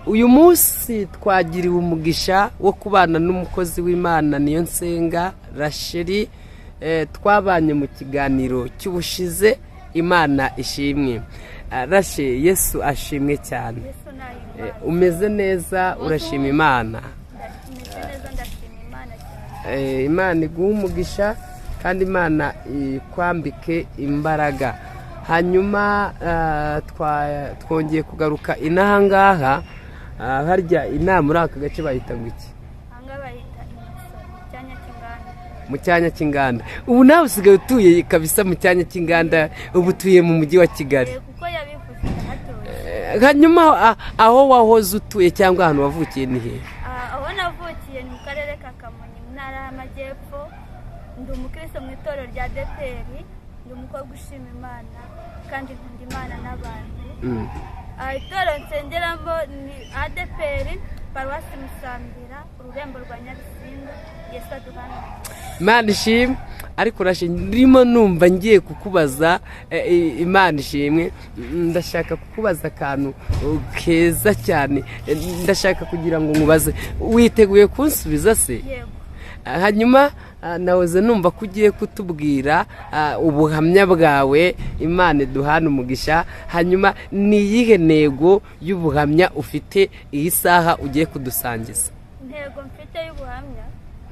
uyu munsi twagiriwe umugisha wo kubana n'umukozi w'Imana niyo nsenga Rasheli, twabanye mu kiganiro cy'ubushize. Imana ishimwe. Rasheli, Yesu ashimwe cyane. Umeze neza, urashima Imana. Imana iguha umugisha kandi Imana ikwambike imbaraga. Hanyuma twongeye kugaruka inahangaha, harya inama muri aka gace bayita ngo iki? Mu cyanya cy'inganda. Ubu nawe usigaye utuye kabisa mu cyanya cy'inganda, ubu utuye mu mujyi wa Kigali. Hanyuma aho wahoze utuye cyangwa ahantu wavukiye ni he? Aho navukiye ni mu karere ka Kamonyi mu ntara y'Amajyepfo. Ndi umukristo mu itorero rya ADEPR, ndi umukobwa ushima Imana kandi nkunda Imana n'abantu. Itorero nsengeramo ni ADEPR, paruwasi Musambira, ururembo rwa Nyabisindu. Yesu aduhana. Imana ishimwe. Ariko ndimo numva ngiye kukubaza, Imana ishimwe, ndashaka kukubaza akantu keza cyane. Ndashaka kugira ngo nkubaze, witeguye kunsubiza se? Yego. Hanyuma nahoze numva ko ugiye kutubwira ubuhamya bwawe. Imana duhana umugisha. Hanyuma ni iyihe ntego y'ubuhamya ufite iyi saha ugiye kudusangiza? Intego mfite y'ubuhamya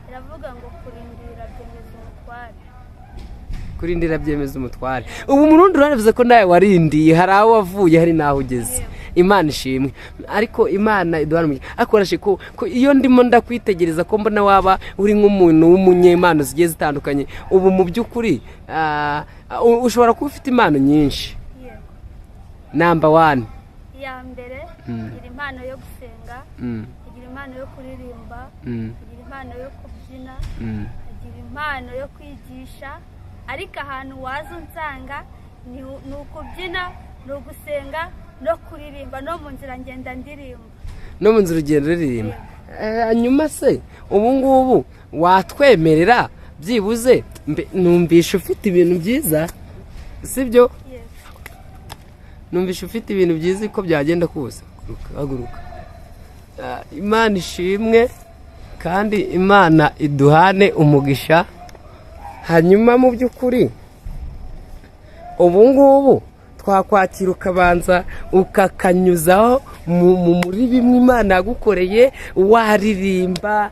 iravuga ngo kurindira byemeza umutware. Kurindira byemeza umutware. Ubu Murundi uravuze ko nawe warindiye, hari aho wavuye, hari naho ugeze. Imana ishimwe. Ariko Imana iduhana akorashe ko iyo ndimo ndakwitegereza ko mbona waba uri nk'umuntu w'umunyempano zigiye zitandukanye. Ubu mu by'ukuri ushobora kuba ufite impano nyinshi. Yego. Number 1. Iya mbere igira impano yo gusenga, igira impano yo kuririmba, igira impano yo kubyina, igira impano yo kwigisha. Ariko ahantu waza unsanga ni ukubyina, ni ugusenga, no kuririmba, no mu nzira ngenda ndirimba. No mu nzira ugenda uririmba. Hanyuma se ubu ngubu watwemerera byibuze numvisha ufite ibintu byiza, sibyo? Numvisha ufite ibintu byiza ko byagenda kose. Haguruka. Imana ishimwe kandi Imana iduhane umugisha. Hanyuma mu by'ukuri ubu ngubu twakwakira ukabanza ukakanyuzaho muri bimwe Imana yagukoreye, waririmba.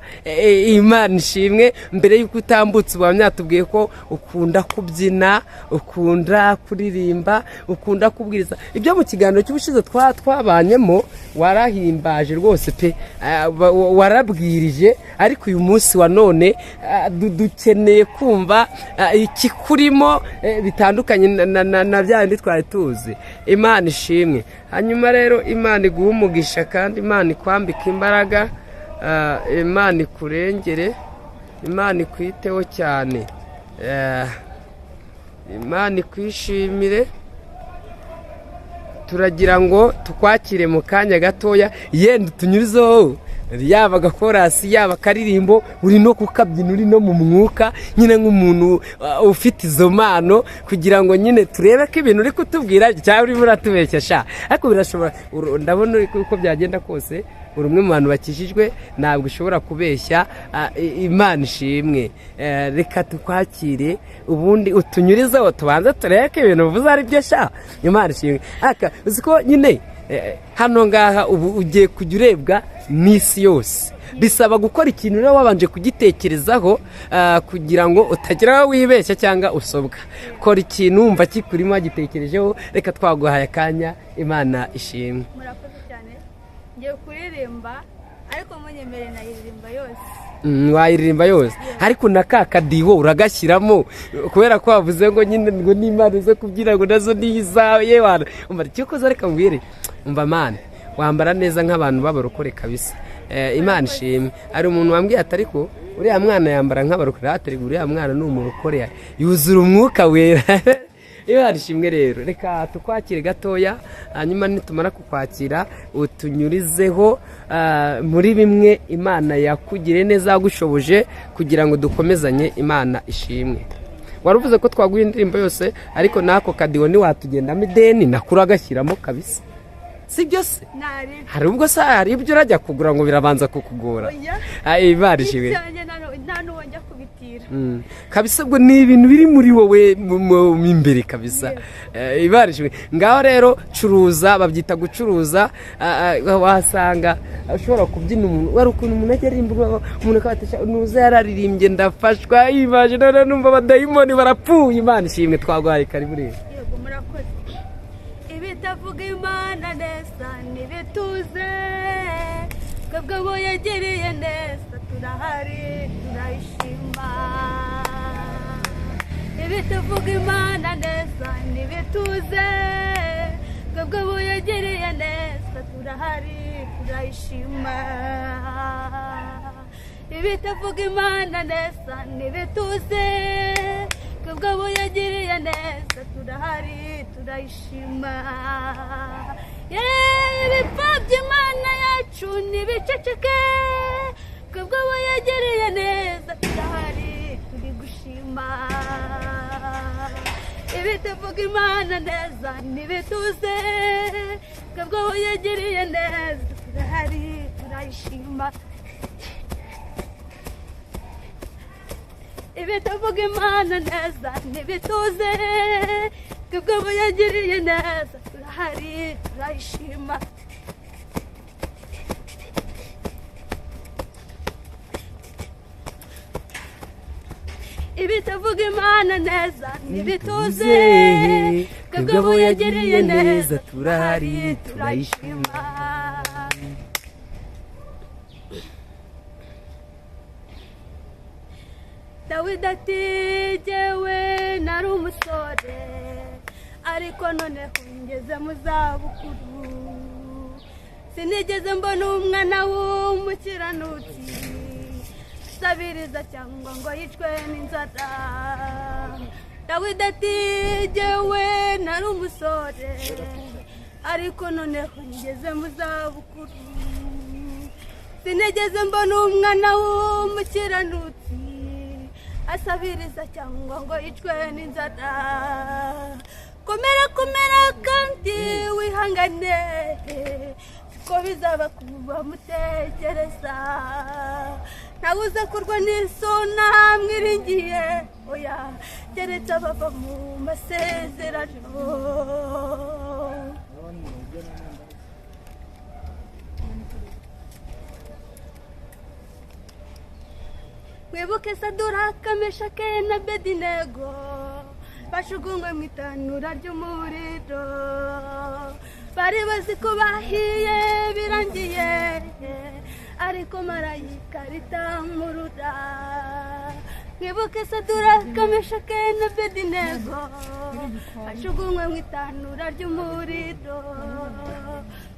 Imana ishimwe. Mbere y'uko utambutse ubuhamya tubwiye ko ukunda kubyina, ukunda kuririmba, ukunda kubwiriza. Ibyo mu kiganiro cy'ubushize twabanyemo warahimbaje rwose pe, warabwirije. Ariko uyu munsi wa none dukeneye kumva ikikurimo bitandukanye na bya bindi twari tuzi. Imana ishimwe. Hanyuma rero Imana iguha umugisha kandi Imana ikwambika imbaraga. Imana ikurengere, Imana ikwiteho cyane, Imana ikwishimire. Turagira ngo tukwakire mu kanya gatoya, yenda tunyurizeho yaba gakorasi yaba karirimbo, uri no kukabyina, uri no mu mwuka nyine nk'umuntu ufite izo mpano, kugira ngo nyine turebe ko ibintu uri kutubwira cyangwa uri buratubeshya sha. Ariko birashobora, ndabona uko byagenda kose uri umwe mu bantu bakijijwe, ntabwo ushobora kubeshya. Imana ishimwe. Reka tukwakire ubundi utunyurizeho tubanze turebe ko ibintu uvuze ari byo sha. Imana ishimwe. Uzi ko nyine hano ngaha ubu ugiye kujya urebwa n'isi yose. Bisaba gukora ikintu rero wabanje kugitekerezaho, kugira ngo utagira aho wibeshya cyangwa usobwa. Kora ikintu wumva kikurimo wagitekerejeho. Reka twaguhaye akanya. Imana ishimwe. Murakoze cyane. Ngiye kuririmba ariko munyemerere nayiririmba yose. Wayiririmba yose. Ariko na kakadiho uragashyiramo, kubera ko wavuze ngo nyine ngo n'Imana zo kubyina ngo nazo nizaye wana. Umva cyokoza reka mbwire. Umva Mana, wambara neza nk'abantu b'abarokore kabisa. Imana ishimwe. Ari umuntu wambwiye atari ko uriya mwana yambara nk'abarokore, atari uriya mwana ni umurokore yuzura umwuka wera. Imana ishimwe rero. Reka tukwakire gatoya, hanyuma nitumara kukwakira utunyurizeho muri bimwe Imana yakugire neza yagushoboje, kugira ngo dukomezanye. Imana ishimwe. Waruvuze ko twaguye indirimbo yose, ariko nako kadiho ni watugendamo ideni nakura agashyiramo kabisa. sibyo se nari hari ubwo se hari ibyo urajya kugura ngo birabanza kukugora oya Imana ishimwe ibyanjye nta n'uwo njya kubitira kabisa ubwo ni ibintu biri muri wowe mu imbere kabisa Imana ishimwe ngaho rero curuza babyita gucuruza wasanga ushobora kubyina umuntu wari ukuntu umuntu ajya aririmba umuntu akabatisha nuza yararirimbye ndafashwa imaje none numva abadayimoni barapfuye Imana ishimwe twagwaye karibu rero yego murakoze ibitavuga Imana neza nibituze twebwe abo yagiriye neza turahari turayishima ibitavuga Imana neza nibituze twebwe abo yagiriye neza turahari turayishima ibitavuga Imana neza nibituze twebwe abo yagiriye neza turahari turayishima ibipfa by'Imana yacu nibiceceke twebwe abo yagiriye neza turahari turi gushima ibitavuga Imana neza nibituze twebwe abo yagiriye neza turahari turayishima ibitavuga Imana neza nibituze twebwe abo yagiriye neza turahari turayishima ibitavuga Imana neza nibituze twebwe abo yagiriye neza turahari turayishima Dawidi ati jyewe nari umusore ariko noneho ngeze mu zabukuru sinigeze mbona umwana w'umukiranutsi sabiriza cyangwa ngo yicwe n'inzara Dawidi ati jyewe nari umusore ariko noneho ngeze mu zabukuru sinigeze mbona umwana w'umukiranutsi asabiriza cyangwa ngo yicwe n'inzara komera komera kandi wihangane siko bizaba kuba mutekereza ntawuze kurwa n'isona mwiringiye oya keretse abava mu masezerano mwibuke Saduraka Meshake na Abedinego bashugunywe mu itanura ry'umuriro bari bazi ko bahiye birangiye ariko marayika ritamurura mwibuke Saduraka Meshake na Abedinego bashugunywe mu itanura ry'umuriro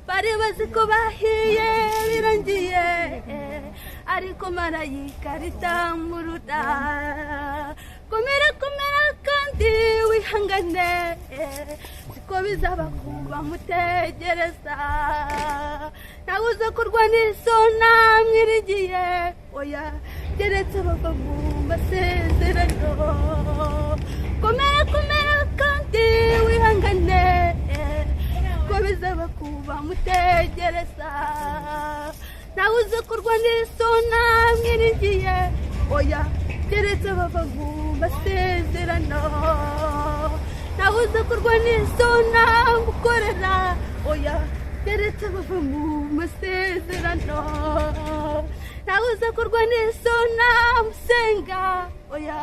bari bazi ko bahiye birangiye ariko marayika ritamurura komera komera kandi wihangane siko bizaba kuba mutegereza ntawuze kurwa n'isona mwirigiye oya keretse bava mu masezerano komera komera kandi wihangane siko bizaba kuba mutegereza ntawuze kurwa n'isona mwirigiye oya keretse bava mu masezerano ntawuze kurwa n'isona gukorera oya keretse bava mu masezerano ntawuze kurwa n'isona musenga oya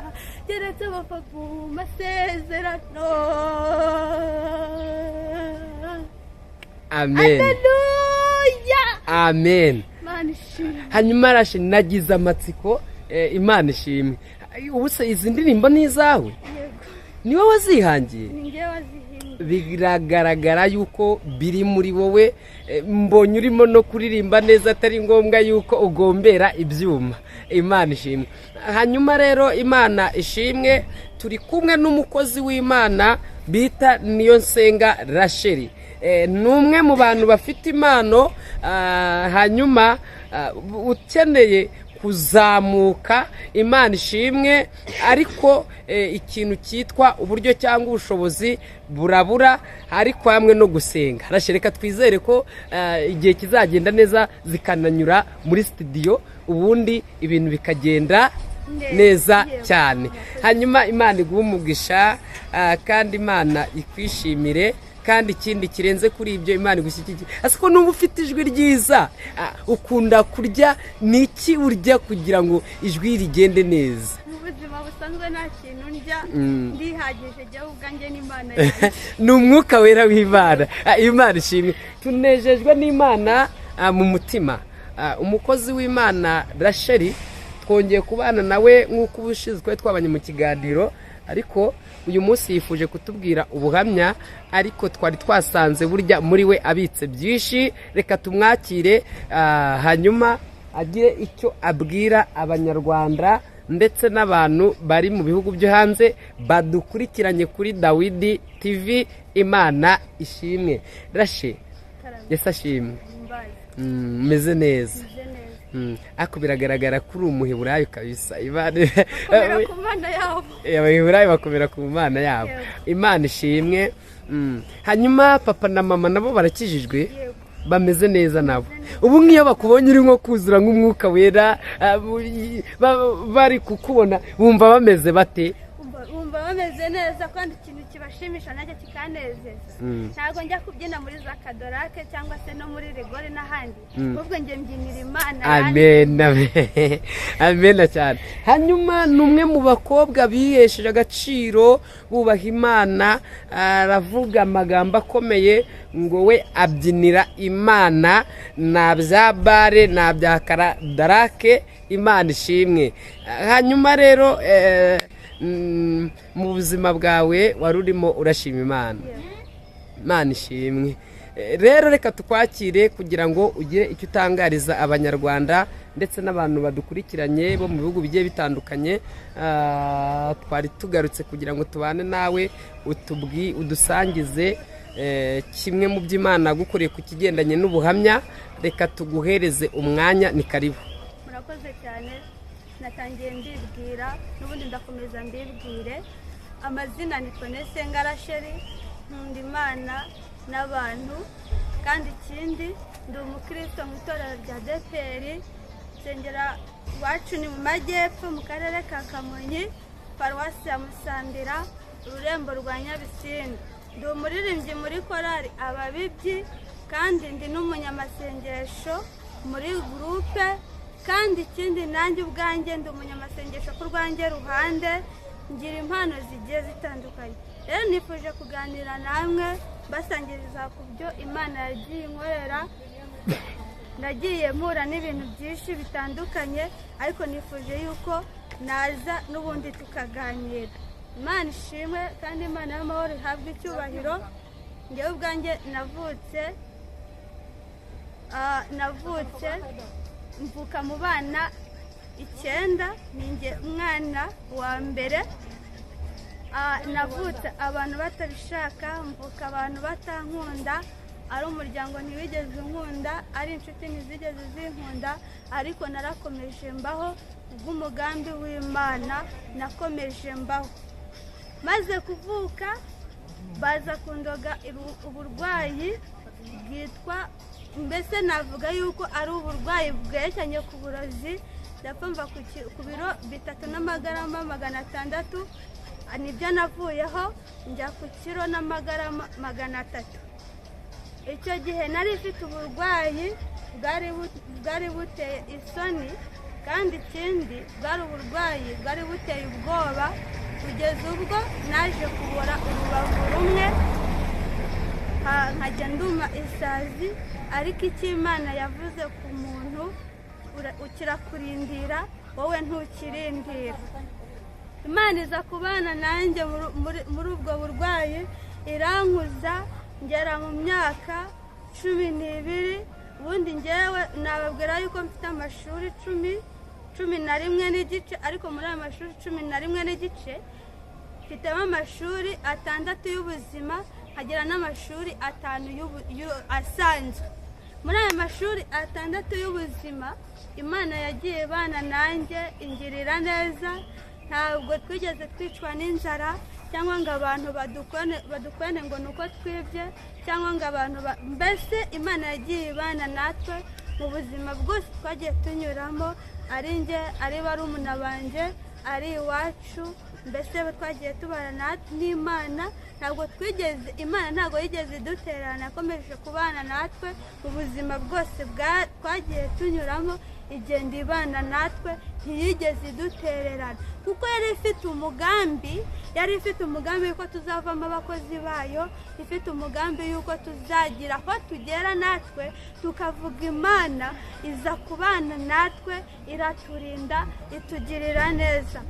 keretse bava mu masezerano amen Haleluya amen Imana ishimwe hanyuma arashe nagize amatsiko Imana ishimwe ubu se izi ndirimbo ni izawe yego ni wowe wazihangiye ni njye wazihimbye biragaragara yuko biri muri wowe mbonye urimo no kuririmba neza atari ngombwa yuko ugombera ibyuma Imana ishimwe hanyuma rero Imana ishimwe turi kumwe n'umukozi w'Imana bita Niyonsenga Rachel ni umwe mu bantu bafite impano hanyuma ukeneye kuzamuka, Imana ishimwe, ariko ikintu cyitwa uburyo cyangwa ubushobozi burabura, ariko hamwe no gusenga. Reka twizere ko igihe kizagenda neza zikananyura muri studio, ubundi ibintu bikagenda neza cyane. Hanyuma Imana iguhe umugisha, kandi Imana ikwishimire, kandi ikindi kirenze kuri ibyo Imana igushyigikire. Asiko numva ufite ijwi ryiza, ukunda kurya, niki urya kugira ngo ijwi rigende neza? Mu buzima busanzwe nta kintu ndya, ndihagije jya ubwanjye n'Imana. Ni umwuka wera w'Imana. Imana ishimwe, tunejejwe n'Imana mu mutima. Umukozi w'Imana Rachel, twongeye kubana nawe nk'uko ubushize twabanye mu kiganiro, ariko uyu munsi yifuje kutubwira ubuhamya, ariko twari twasanze burya muri we abitse byinshi. Reka tumwakire, hanyuma agire icyo abwira abanyarwanda ndetse n'abantu bari mu bihugu byo hanze badukurikiranye kuri Dawidi TV. Imana ishimwe. Rachel, Yesu ashimwe. Meze neza? Ako biragaragara ko uri umuheburayo kabisa. Abaheburayo bakomera ku Mana yabo. Imana ishimwe. Hanyuma papa na mama nabo barakijijwe, bameze neza nabo. Ubu nk'iyo bakubonye uri nko kuzura nk'umwuka wera, bari kukubona bumva bameze bate? Bumva bameze neza, kandi ikintu kibashimisha nanjye kikanezeza. Ntabwo njya kubyina muri za kadorake cyangwa se no muri regore n'ahandi, ahubwo njye mbyinira Imana. Amen, amen cyane. Hanyuma numwe mu bakobwa bihesheje agaciro, bubaha Imana, aravuga amagambo akomeye ngo we abyinira Imana, na bya bare na bya kadarake. Imana ishimwe. Hanyuma rero mu buzima bwawe wari urimo urashima Imana. Imana ishimwe. Rero reka tukwakire kugira ngo ugire icyo utangariza abanyarwanda ndetse n'abantu badukurikiranye bo mu bihugu bigiye bitandukanye. Twari tugarutse kugira ngo tubane nawe, udusangize kimwe mu by'Imana gukoreye ku kigendanye n'ubuhamya. Reka tuguhereze umwanya, ni karibu. Murakoze cyane. Natangiye mbibwira, n'ubundi ndakomeza mbibwire. Amazina ni Senga Rachel, nkunda Imana n'abantu, kandi ikindi ndi umukristo mu itorero rya DPR, nsengera iwacu ni mu majyepfo mu karere ka Kamonyi, paruwasi ya Musambira, ururembo rwa Nyabisindu. Ndi umuririmbyi muri korali Ababibyi, kandi ndi n'umunyamasengesho muri gurupe, kandi ikindi nanjye ubwanjye ndi umunyamasengesho ku rwanjye ruhande, ngira impano zigiye zitandukanye. Rero nifuje kuganira namwe basangiriza ku byo Imana yagiye inkorera. Nagiye mpura n'ibintu byinshi bitandukanye, ariko nifuje yuko naza n'ubundi tukaganira. Imana ishimwe, kandi Imana y'amahoro ihabwe icyubahiro. Njyewe ubwanjye navutse mvuka mu bana 9, ninjye umwana wa mbere. Navutse abantu batabishaka, mvuka abantu batankunda, ari umuryango ntiwigeze unkunda, ari inshuti ntizigeze zinkunda, ariko narakomeje mbaho bw'umugambi w'Imana, nakomeje mbaho. Maze kuvuka baza kundoga uburwayi bwitwa, mbese navuga yuko ari uburwayi bwerekeranye ku burozi. Ndapfa mva ku biro 3 n'amagarama 600, nibyo navuyeho njya ku kiro n'amagarama 300. Icyo gihe nari ifite uburwayi bwari buteye isoni, kandi ikindi bwari uburwayi bwari buteye ubwoba, kugeza ubwo naje kubora urubavu rumwe, nkajya nduma isazi. Ariko icyo Imana yavuze ku muntu ukirakurindira, wowe ntukirindira. Imana iza kubana nanjye muri ubwo burwayi, irankuza ngera mu myaka 12. Ubundi njyewe nababwira yuko mfite amashuri 11 n'igice, ariko muri ayo mashuri 11 n'igice mfitemo amashuri 6 y'ubuzima, hagira n'amashuri 5 asanzwe. muri aya mashuri 6 y'ubuzima Imana yagiye ibana nanjye ingirira neza, ntabwo twigeze twicwa n'inzara cyangwa ngo abantu badukwane ngo nuko twibye cyangwa ngo abantu mbese Imana yagiye ibana natwe mu buzima bwose twagiye tunyuramo, ari nge ari barumuna banjye ari iwacu, mbese twagiye tubana n'Imana. Imana ntabwo yigeze idutererana, yakomeje kubana natwe mu buzima bwose twagiye tunyuramo, igenda ibana natwe, ntiyigeze idutererana kuko yari ifite umugambi yuko tuzavamo abakozi bayo, ifite umugambi yuko tuzagira aho tugera natwe tukavuga Imana iza kubana natwe, iraturinda, itugirira neza.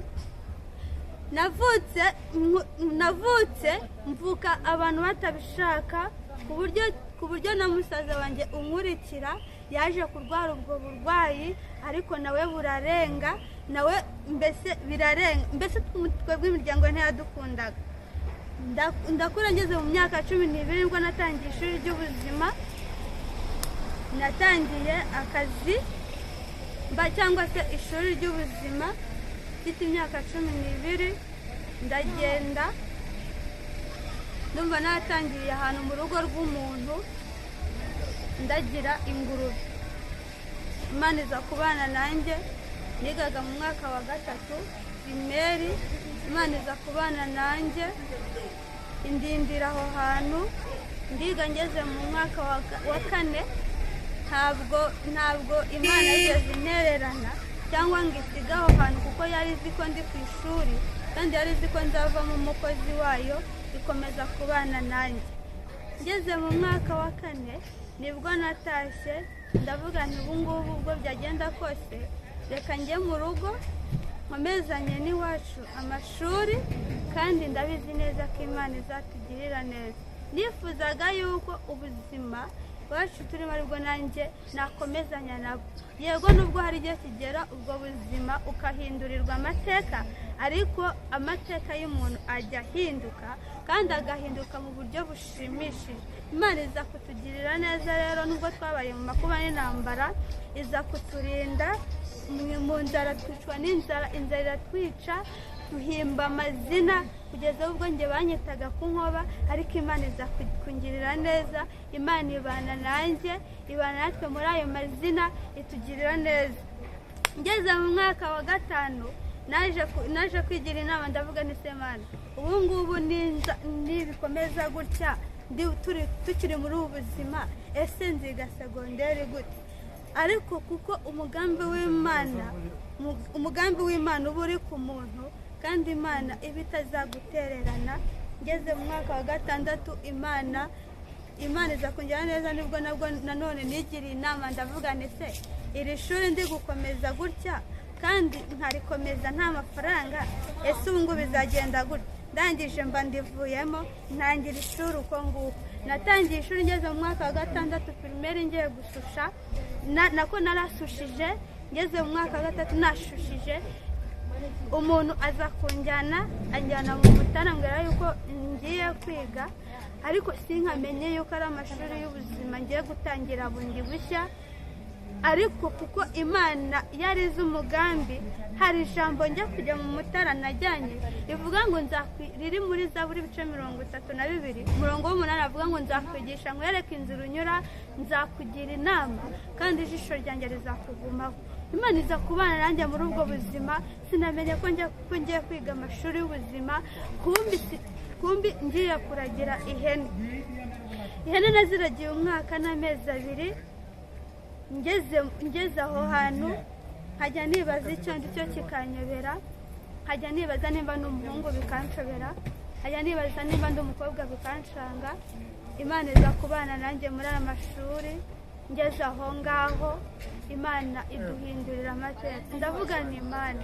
Navutse mvuka abantu batabishaka ku buryo na musaza wanjye unkurikira yaje kurwara ubwo burwayi, ariko nawe burarenga, nawe mbese birarenga, mbese twebwe imiryango ntiyadukundaga. Ndakura ngeze mu myaka 12 nibwo natangiye ishuri ry'ubuzima, natangiye akazi cyangwa se ishuri ry'ubuzima mfite imyaka 12, ndagenda ndumva natangiriye ahantu mu rugo rw'umuntu ndagira ingurube. Imana iza kubana nanjye, nigaga mu mwaka wa 3 primeri, Imana iza kubana nanjye indindira aho hantu, ndiga ngeze mu mwaka wa 4. ntabwo Imana yigeze intererana cyangwa ngo isige aho hantu, kuko yari izi ko ndi ku ishuri kandi yari izi ko nzavamo umukozi wayo, ikomeza kubana nanjye. Ngeze mu mwaka wa 4 nibwo natashye, ndavuga nti ubu ngubu ubwo byagenda kose reka njye mu rugo nkomezanye n'iwacu amashuri, kandi ndabizi neza ko Imana izatugirira neza. Nifuzaga yuko ubuzima bacu turimo aribwo nanjye nakomezanya nabo, yego nubwo hari igihe kigera ubwo buzima ukahindurirwa amateka, ariko amateka y'umuntu ajya ahinduka kandi agahinduka mu buryo bushimishije. Imana iza kutugirira neza rero, nubwo twabaye mu makuba n'intambara, iza kuturinda mu nzara, twicwa n'inzara, inzara iratwica, duhimba amazina kugeza ubwo njye banyitaga ku nkoba, ariko Imana iza kungirira neza. Imana ibana nanjye, ibana natwe muri ayo mazina, itugirira neza. Ngeze mu mwaka wa 5 naje kwigira inama, ndavuga ni Semana, ubu ngubu nibikomeza gutya tukiri muri ubu buzima, ese nziga segonderi gute? Ariko kuko umugambi w'Imana uba uri ku muntu, kandi Imana iba itazagutererana. Ngeze mu mwaka wa 6 Imana iza kungira neza, nibwo nanone nigiriye inama, ndavuga ni se iri shuri ndi gukomeza gutya kandi nkarikomeza nta mafaranga, ese ubu ngubu bizagenda gutya? Ndangije mba ndivuyemo, ntangira ishuri uko nguko. Natangiye ishuri ngeze mu mwaka wa 6 primeri ngiye gususha, nako narasushije. Ngeze mu mwaka wa 3 nashushije, umuntu aza anjyana mu Mutara, mbwira yuko ngiye kwiga, ariko sinkamenye yuko ari amashuri y'ubuzima ngiye gutangira bundi bushya. Ariko kuko Imana yarize umugambi, hari ijambo njya kujya mu Mutara najyanye rivuga ngo riri muri Zaburi 32 umurongo w'8, avuga ngo nzakwigisha nkwereke inzira unyura, nzakugira inama kandi ijisho ryanjye rizakugumaho. Imana iza kubana nanjye muri ubwo buzima, sinamenye ko ngiye kwiga amashuri y'ubuzima, kumbi ngiye kuragira ihene naziragiye umwaka n'amezi 2. Ngeze aho hantu nkajya nibaza icyo ndicyo kikanyobera, nkajya nibaza nimba n'umuhungu bikanshobera, nkajya nibaza nimba n'umukobwa bikanshanga. Imana iza kubana nanjye muri aya mashuri. Ngeze aho ngaho Imana iduhindurira amateka, ndavuga ni Imana,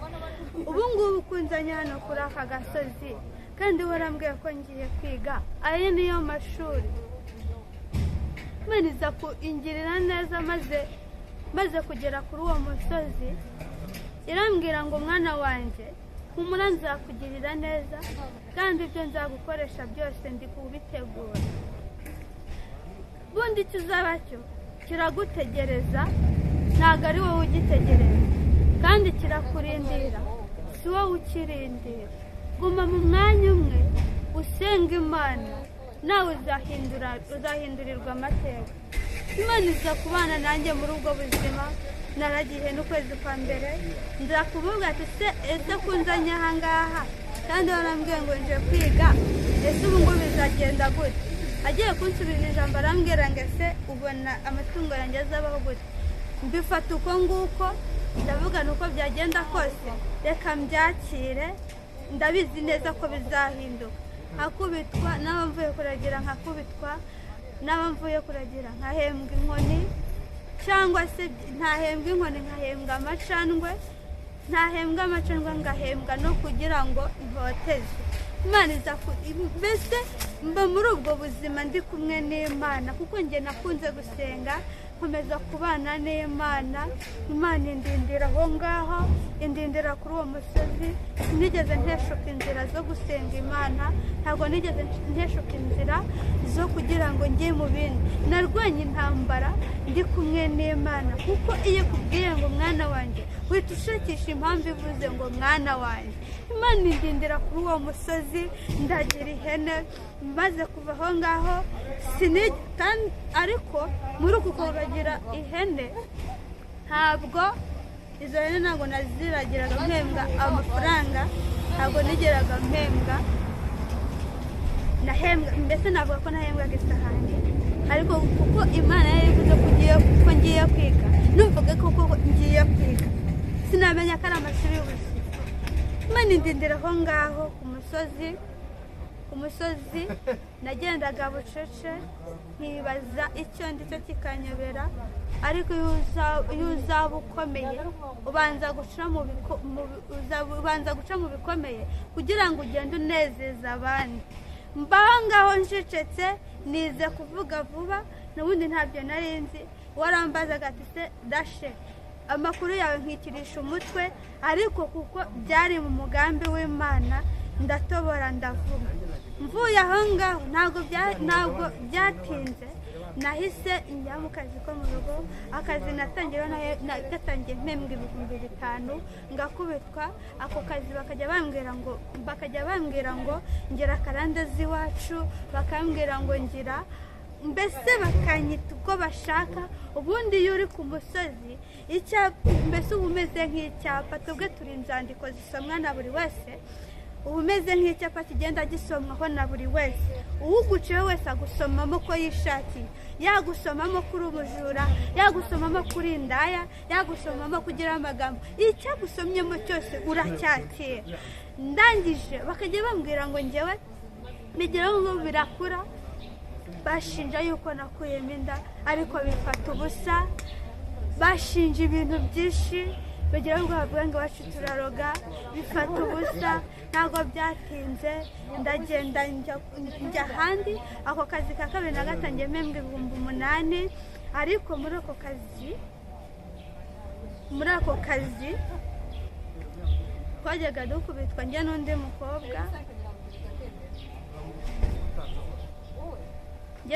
ubu ngubu kunzanye hano kuri aka gasozi, kandi warambwiye ko ngiye kwiga, aya niyo mashuri. Imana iza kungirira neza, maze kugera kuri uwo musozi irambwira ngo mwana wanjye, humura nzakugirira neza, kandi ibyo nzagukoresha byose ndi kubitegura. Bundi kizaba cyo kiragutegereza ntabwo ari wowe ugitegereza kandi kirakurindira si wowe ukirindira. Guma mu mwanya umwe usenga Imana nawe uzahindurirwa amateka. Imana iza kubana nanjye muri ubwo buzima. Naragiye n'ukwezi kwa mbere nza kuvuga ati ese kunzanye aha ngaha kandi barambwiye ngo nje kwiga, ese ubu ngubu bizagenda gute? Agiye kunsubiza ijambo arambwira ngo ese ubona amatungo yanjye azabaho gute? Mbifata uko nguko ndavuga nuko byagenda kose reka mbyakire, ndabizi neza ko bizahinduka. Nkakubitwa n'aba mvuye kuragira, nkakubitwa n'aba mvuye kuragira, nkahembwa inkoni, cyangwa se ntahembwa inkoni nkahembwa amacandwe, ntahembwa amacandwe ngahembwa no kugira ngo ntoteze. Imana iza mbese mba muri ubwo buzima ndi kumwe n'Imana kuko njye nakunze gusenga, nkomeza kubana n'Imana. Imana indindira aho ngaho, indindira kuri uwo musozi. Sinigeze nteshuka inzira zo gusenga Imana, ntabwo nigeze nteshuka inzira zo kugira ngo njye mu bindi. Narwanye intambara ndi kumwe n'Imana kuko iyo kubwiye ngo mwana wanjye uhita ushakisha impamvu ivuze ngo mwana wanjye. Imana indindira kuri uwo musozi, ndagira ihene. Maze kuva aho ngaho kandi ariko muri uku kuragira ihene ntabwo izo hene ntabwo naziragiraga mpembwa amafaranga, ntabwo nigeraga mpembwa, nahembwa mbese navuga ko nahembwaga isahani. Ariko kuko Imana yari ivuze ko ngiye kwiga, numvaga ko ngiye kwiga, sinamenya ko ari amashuri y'ubuzima. Imana indindira aho ngaho ku musozi nagendaga bucece nkibaza icyo ndicyo kikanyobera. Ariko iyo uzaba ukomeye ubanza guca mu bikomeye kugira ngo ugende unezeza abandi. Mbaho ngaho ncecetse nize kuvuga vuba, n'ubundi ntabyo nari nzi. Warambazaga ati se dashe amakuru yawe nkikirisha umutwe, ariko kuko byari mu mugambi w'Imana ndatobora ndavuga. Mvuye aho ngaho ntabwo byatinze, nahise njya mu kazi ko mu rugo. Akazi gatangiye mpembwa 5,000 ngakubitwa. Ako kazi bakajya bambwira ngo ngira karande z'iwacu, bakambwira ngo ngira mbese bakanyita uko bashaka. Ubundi iyo uri ku musozi mbese uba umeze nk'icyapa, twebwe turi inzandiko zisomwa na buri wese, uba umeze nk'icyapa kigenda gisomwaho na buri wese. Uwuguciye wese agusomamo ko yishakiye, yagusomamo kuri umujura, yagusomamo kuri indaya, yagusomamo kugira amagambo. Icyagusomyemo cyose uracyakira. Ndangije bakajya bambwira ngo njyewe bigeraho ngo birakura. Bashinja yuko nakuyemo inda ariko bifata ubusa. Bashinja ibintu byinshi, bagera ngo bavuga ngo iwacu turaroga, bifata ubusa. Ntabwo byatinze ndagenda njya ahandi. Ako kazi ka kabiri nagatangiye mpembwa 8,000. Ariko muri ako kazi twajyaga dukubitwa njye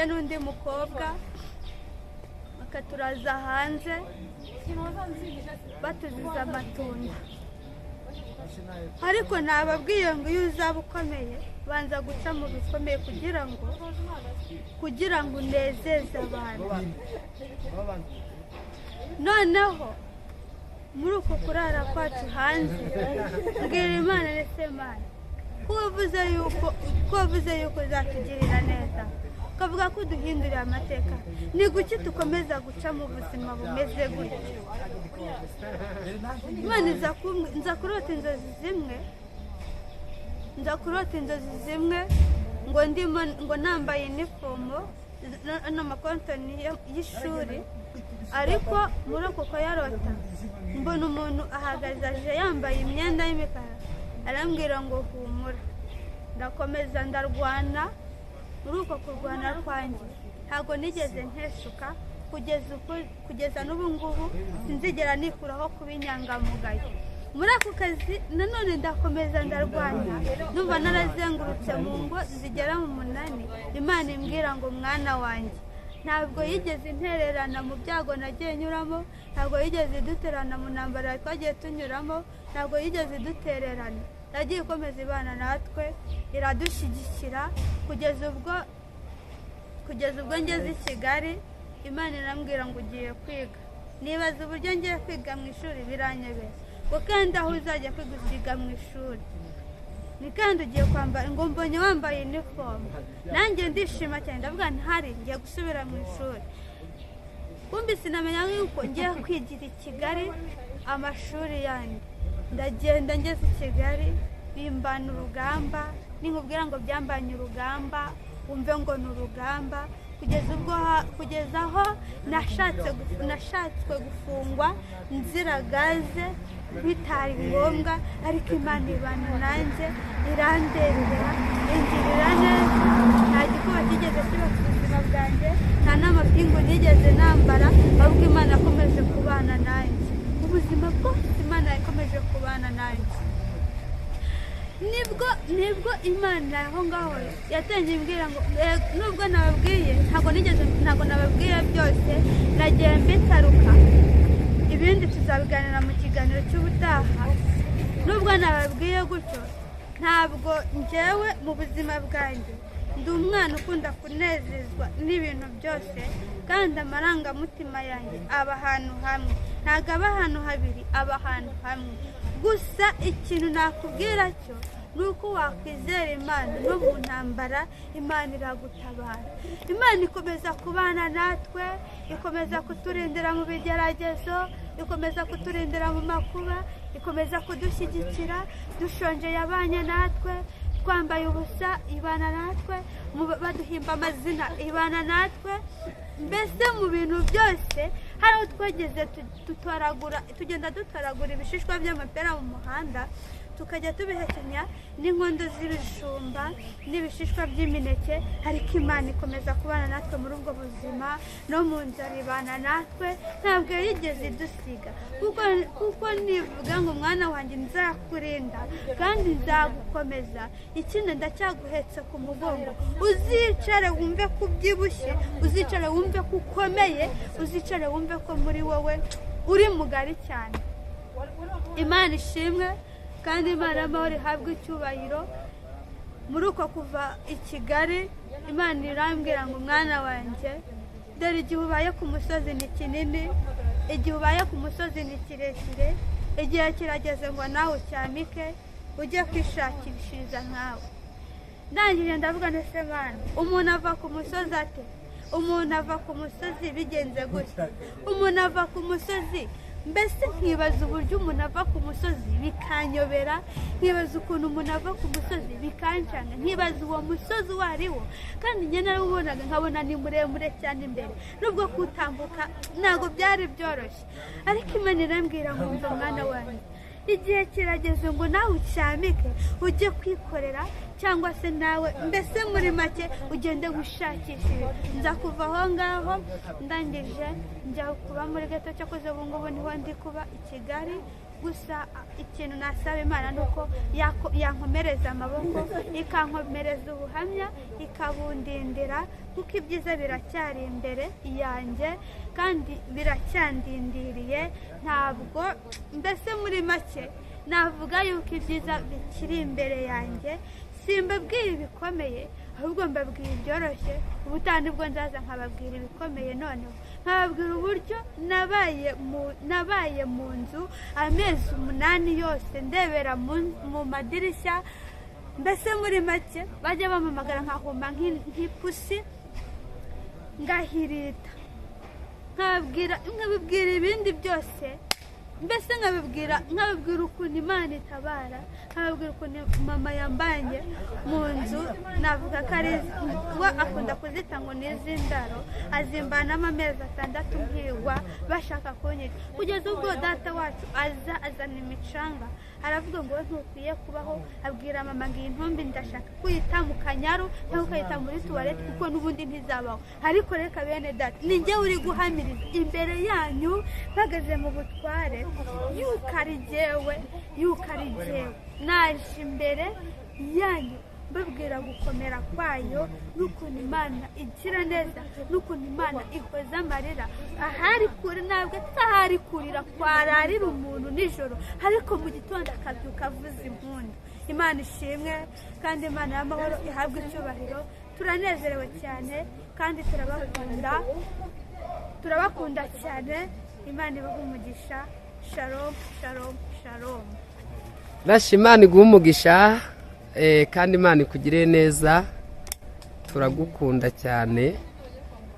n'undi mukobwa bakaturaza hanze batuziza amatunda. Ariko nababwiye ngo iyo uzaba ukomeye banza guca mu bikomeye kugira ngo unezeze abantu. Noneho muri uko kurara kwacu hanze mbwira Imana ndetse Mana ko wavuze yuko uzatugirira neza, ukavuga ko uduhindurira amateka, ni guki tukomeza guca mu buzima bumeze gutyo? Imana nza kurota inzozi zimwe ngo nambaye inifomo n'amakontoni y'ishuri. Ariko muri uko kuyarota mbona umuntu ahagaze aje yambaye imyenda y'imikara, arambwira ngo humura. Ndakomeza ndarwana. Muri uko kurwana kwanjye ntabwo nigeze nteshuka kugeza n'ubu ngubu sinzigera nikuraho kuba inyangamugayo. Muri ako kazi nanone ndakomeza ndarwana, numva narazengurutse mu ngo zigera mu 8. Imana imbwira ngo mwana wanjye ntabwo yigeze intererana mu byago nagiye nyuramo, ntabwo yigeze iduterana mu ntambara twagiye tunyuramo, ntabwo yigeze idutererana. Yagiye ikomeza ibana natwe, iradushyigikira kugeza ubwo ngeze i Kigali. Imana irambwira ngo ugiye kwiga. Nibaza uburyo ngiye kwiga mu ishuri biranyobera, ngo kandi aho uzajya kwiga uziga mu ishuri, ni kandi ugiye kwambara, ngo mbonye wambaye inifomu. Nanjye ndishima cyane, ndavuga ntihari ngiye gusubira mu ishuri. Kumbi sinamenya yuko ngiye kwigira i Kigali amashuri yanjye. Ndagenda ngeze i Kigali, bimbana urugamba. Ninkubwira ngo byambanye urugamba, wumve ngo ni urugamba, kugeza aho nashatswe gufungwa nzira gaze bitari ngombwa, ariko Imana ibana nanjye, irandengera, ingirira neza. Nta gikuba kigeze kiba ku buzima bwanjye, nta n'amapingu nigeze nambara, ahubwo Imana yakomeje kubana nanjye. Ubuzima bwose Imana yakomeje kubana nanjye. Nibwo Imana aho ngaho yatangiye imbwira ngo nubwo nababwiye, ntabwo nababwiye byose, nagiye mbitaruka. Ibindi tuzabiganira mu kiganiro cy'ubutaha. Nubwo nababwiye gutyo, ntabwo njyewe mu buzima bwanjye ndi umwana ukunda kunezezwa n'ibintu byose, kandi amarangamutima yanjye aba ahantu hamwe, ntabwo aba ahantu habiri, aba ahantu hamwe. Gusa ikintu nakubwira cyo ni uko wakwizera Imana, no mu ntambara Imana iragutabara. Imana ikomeza kubana natwe, ikomeza kuturindira mu bigeragezo, ikomeza kuturindira mu makuba, ikomeza kudushyigikira. Dushonje yabanye natwe, twambaye ubusa ibana natwe, baduhimba amazina ibana natwe. Mbese mu bintu byose hari aho twageze tugenda dutoragura ibishishwa by'amapera mu muhanda, tukajya tubihekenya n'inkondo z'ibijumba n'ibishishwa by'imineke, ariko Imana ikomeza kubana natwe muri ubwo buzima. No mu nzara ibana natwe, ntabwo yigeze idusiga, kuko nivuga ngo mwana wanjye nzakurinda kandi nzagukomeza, ikindi ndacyaguhetse ku mugongo. Uzicare wumve ko ubyibushye, uzicare wumve ko ukomeye, uzicare wumve ko muri wowe uri mugari cyane. Imana ishimwe kandi Imana y'amahoro ihabwe icyubahiro. Muri uko kuva i Kigali, Imana irambwira ngo mwana wanjye, dore igihe ubaye ku musozi ni kinini, igihe ubaye ku musozi ni kirekire, igihe kirageze ngo nawe ucyamike ujye kwishakishiriza nkawe. Ndangije ndavuga ndetse Mana, umuntu ava ku musozi ate? Umuntu ava ku musozi bigenze gutya, umuntu ava ku musozi. Mbese nkibaza uburyo umuntu ava ku musozi bikanyobera, nkibaza ukuntu umuntu ava ku musozi bikancanga, nkibaza uwo musozi uwo ari wo, kandi njye narawubonaga nkabona ni muremure cyane imbere, nubwo kutambuka ntabwo byari byoroshye. Ariko Imana irambwira ngo mva mwana wanjye, igihe kirageze ngo nawe ucyamike ujye kwikorera, cyangwa se nawe mbese muri make ugende gushakishije. Nza kuva aho ngaho, ndangije njya kuba muri gato, cyakoze ubu ngubu niho ndi kuba i Kigali. Gusa ikintu nasaba Imana ni uko yankomereza amaboko, ikankomereza ubuhamya, ikabundindira, kuko ibyiza biracyari imbere yanjye kandi biracyandindiriye. Ntabwo mbese muri make navuga yuko ibyiza bikiri imbere yanjye. Simbabwira ibikomeye, ahubwo mbabwira ibyoroshye. Ubutaha nibwo nzaza nkababwira ibikomeye, noneho nkababwira uburyo nabaye mu nzu amezi 8 yose ndebera mu madirishya. Mbese muri make bajya bamamagara nkahuma nk'ipusi ngahirita, nkababwira ibindi byose. Mbese nkababwira ukuntu Imana itabara, nkababwira ukuntu mama yambanye mu nzu. Navuga ko ari we akunda kuzita ngo ni iz'indaro, azimbanamo amezi 6 nkigwa bashaka kunyica, kugeza ubwo data wacu azana imicanga, aravuga ngo we ntukwiye kubaho. Abwira mama ngo iyi ntumbi ndashaka kuyita mu kanyaru cyangwa ukayita muri tuwarete, kuko n'ubundi ntizabaho. Ariko reka bene data, ni njye uri guhamiriza imbere yanyu mpagaze mu butware, yuko ari jyewe naje imbere yanyu mbabwira gukomera kwayo n'ukuntu imana igira neza n'ukuntu imana ihoza amarira ahari kure ntabwo atahari kurira kwararira umuntu nijoro ariko mu gitondo akabyuka avuza impundu. Imana ishimwe kandi imana y'amahoro ihabwe icyubahiro. Turanezerewe cyane kandi turabakunda cyane. Imana ibahe umugisha. Shalom shalom shalom. Nashe Imana iguhe umugisha kandi Imana ikugirire neza. Turagukunda cyane.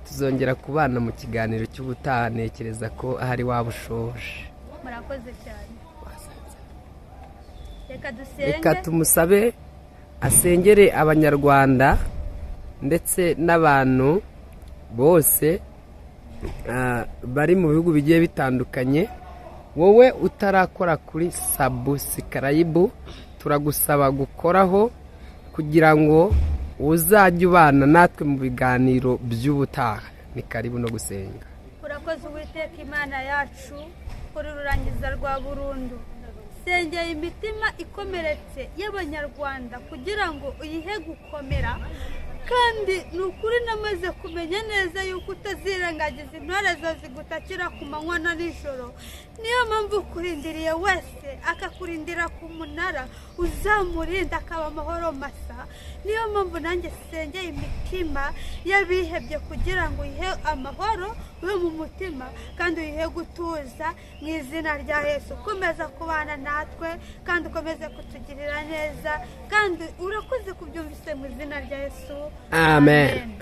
Tuzongera kubana mu kiganiro cy'ubutaha. Ntekereza ko ahari waba ushoje. Murakoze cyane. Reka tumusabe asengere abanyarwanda ndetse n'abantu bose bari mu bihugu bigiye bitandukanye. Wowe utarakora kuri subscribe turagusaba gukoraho kugira ngo uzajye ubana natwe mu biganiro by'ubutaha. Ni karibu no gusenga. Urakoze Uwiteka Imana yacu kuri rurangiza rwa burundu. Sengeye imitima ikomeretse y'abanyarwanda kugira ngo uyihe gukomera, kandi ni ukuri namaze kumenya neza yuko utazirengagiza intore zawe zigutakira ku manywa na nijoro. Niyo mpamvu kurindiriye wese akakurindira ku munara uzamurinda akaba amahoro masa. Niyo mpamvu nanjye sengeye imitima y'abihebye kugira ngo uyihe amahoro ube mu mutima kandi uyihe gutuza mu izina rya Yesu. Ukomeza kubana natwe kandi ukomeze kutugirira neza kandi urakoze kubyumvise mu izina rya Yesu. Amen.